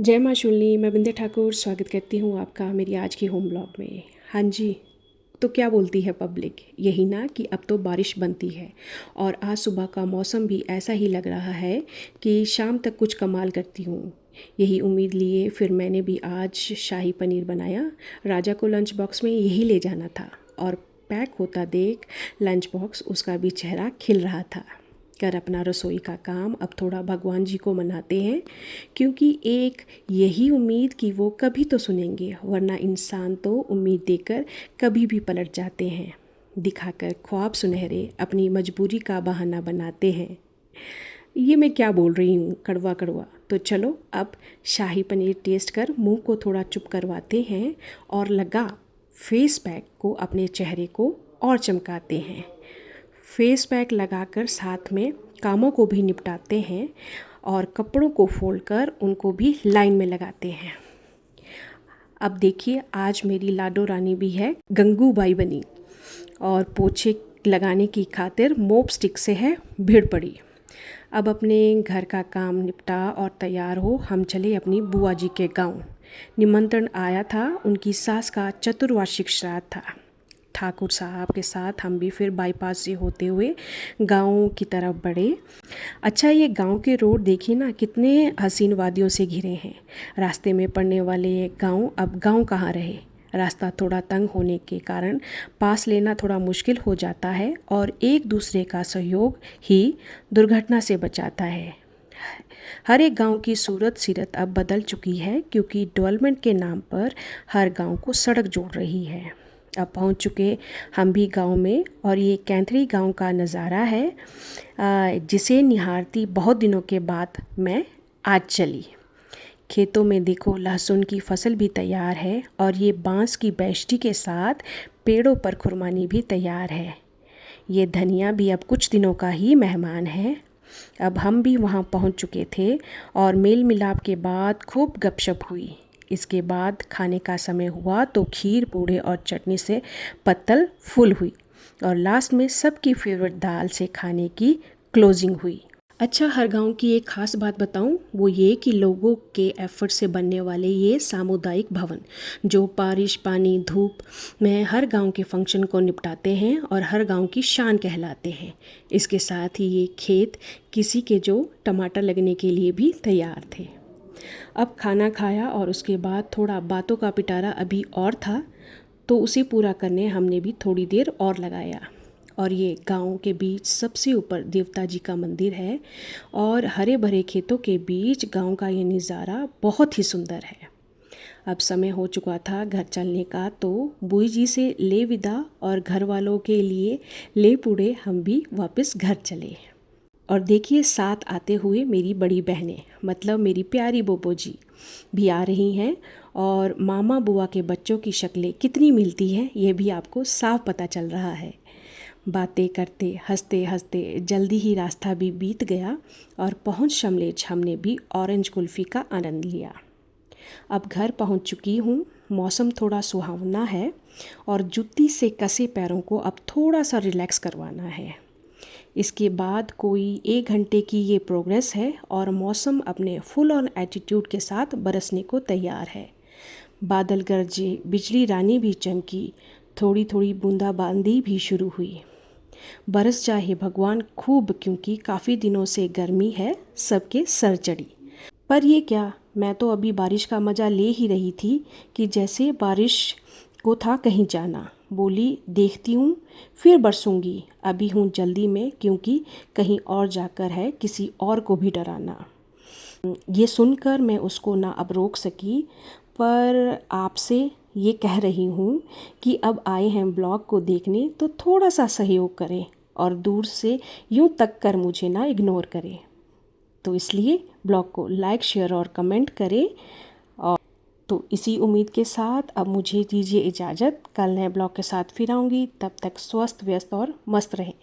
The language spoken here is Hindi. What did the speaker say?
जय माँ शूलिनी। मैं बिंदे ठाकुर स्वागत करती हूँ आपका मेरी आज की होम ब्लॉग में। हाँ जी, तो क्या बोलती है पब्लिक, यही ना कि अब तो बारिश बनती है। और आज सुबह का मौसम भी ऐसा ही लग रहा है कि शाम तक कुछ कमाल करती हूँ। यही उम्मीद लिए फिर मैंने भी आज शाही पनीर बनाया। राजा को लंच बॉक्स में यही ले जाना था और पैक होता देख लंच बॉक्स उसका भी चेहरा खिल रहा था। कर अपना रसोई का काम अब थोड़ा भगवान जी को मनाते हैं, क्योंकि एक यही उम्मीद कि वो कभी तो सुनेंगे, वरना इंसान तो उम्मीद देकर कभी भी पलट जाते हैं। दिखाकर ख्वाब सुनहरे अपनी मजबूरी का बहाना बनाते हैं। ये मैं क्या बोल रही हूँ, कड़वा कड़वा। तो चलो अब शाही पनीर टेस्ट कर मुंह को थोड़ा चुप करवाते हैं और लगा फेस पैक को अपने चेहरे को और चमकाते हैं। फेस पैक लगाकर साथ में कामों को भी निपटाते हैं और कपड़ों को फोल्ड कर उनको भी लाइन में लगाते हैं। अब देखिए, आज मेरी लाडो रानी भी है गंगूबाई बनी और पोछे लगाने की खातिर मोप स्टिक से है भीड़ पड़ी। अब अपने घर का काम निपटा और तैयार हो हम चले अपनी बुआ जी के गांव। निमंत्रण आया था, उनकी सास का चतुर्वार्षिक श्राद्ध था। ठाकुर साहब के साथ हम भी फिर बाईपास से होते हुए गाँव की तरफ बढ़े। अच्छा, ये गांव के रोड देखिए ना, कितने हसीन वादियों से घिरे हैं। रास्ते में पड़ने वाले ये गांव अब गांव कहाँ रहे। रास्ता थोड़ा तंग होने के कारण पास लेना थोड़ा मुश्किल हो जाता है और एक दूसरे का सहयोग ही दुर्घटना से बचाता है। हर एक गांव की सूरत सीरत अब बदल चुकी है, क्योंकि डेवलपमेंट के नाम पर हर गांव को सड़क जोड़ रही है। अब पहुंच चुके हम भी गांव में और ये कैंथरी गांव का नज़ारा है, जिसे निहारती बहुत दिनों के बाद मैं आज चली। खेतों में देखो लहसुन की फसल भी तैयार है और ये बांस की बेष्टी के साथ पेड़ों पर खुरमानी भी तैयार है। ये धनिया भी अब कुछ दिनों का ही मेहमान है। अब हम भी वहाँ पहुँच चुके थे और मेल मिलाप के बाद खूब गपशप हुई। इसके बाद खाने का समय हुआ तो खीर पूड़े और चटनी से पत्तल फुल हुई और लास्ट में सबकी फेवरेट दाल से खाने की क्लोजिंग हुई। अच्छा, हर गांव की एक ख़ास बात बताऊं, वो ये कि लोगों के एफर्ट से बनने वाले ये सामुदायिक भवन जो बारिश पानी धूप में हर गांव के फंक्शन को निपटाते हैं और हर गांव की शान कहलाते हैं। इसके साथ ही ये खेत किसी के जो टमाटर लगने के लिए भी तैयार थे। अब खाना खाया और उसके बाद थोड़ा बातों का पिटारा अभी और था, तो उसे पूरा करने हमने भी थोड़ी देर और लगाया। और ये गांव के बीच सबसे ऊपर देवता जी का मंदिर है और हरे भरे खेतों के बीच गांव का ये नज़ारा बहुत ही सुंदर है। अब समय हो चुका था घर चलने का, तो बुई जी से ले विदा और घर वालों के लिए ले पुड़े हम भी वापस घर चले। और देखिए, साथ आते हुए मेरी बड़ी बहनें, मतलब मेरी प्यारी बोबो जी भी आ रही हैं और मामा बुआ के बच्चों की शक्लें कितनी मिलती हैं ये भी आपको साफ पता चल रहा है। बातें करते हंसते हंसते जल्दी ही रास्ता भी बीत गया और पहुंच शमलेच हमने भी ऑरेंज कुल्फ़ी का आनंद लिया। अब घर पहुंच चुकी हूँ। मौसम थोड़ा सुहावना है और जुत्ती से कसे पैरों को अब थोड़ा सा रिलैक्स करवाना है। इसके बाद कोई 1 घंटे की ये प्रोग्रेस है और मौसम अपने फुल ऑन एटीट्यूड के साथ बरसने को तैयार है। बादल गरजे, बिजली रानी भी चमकी, थोड़ी थोड़ी बूंदाबांदी भी शुरू हुई। बरस चाहे भगवान खूब, क्योंकि काफ़ी दिनों से गर्मी है सबके सर चढ़ी। पर ये क्या, मैं तो अभी बारिश का मज़ा ले ही रही थी कि जैसे बारिश को था कहीं जाना। बोली देखती हूँ फिर बरसूंगी, अभी हूँ जल्दी में, क्योंकि कहीं और जाकर है किसी और को भी डराना। ये सुनकर मैं उसको ना अब रोक सकी, पर आपसे ये कह रही हूँ कि अब आए हैं ब्लॉग को देखने तो थोड़ा सा सहयोग करें और दूर से यूँ तक कर मुझे ना इग्नोर करें। तो इसलिए ब्लॉग को लाइक शेयर और कमेंट करें। और तो इसी उम्मीद के साथ अब मुझे दीजिए इजाज़त। कल नए ब्लॉग के साथ फिर आऊँगी, तब तक स्वस्थ व्यस्त और मस्त रहें।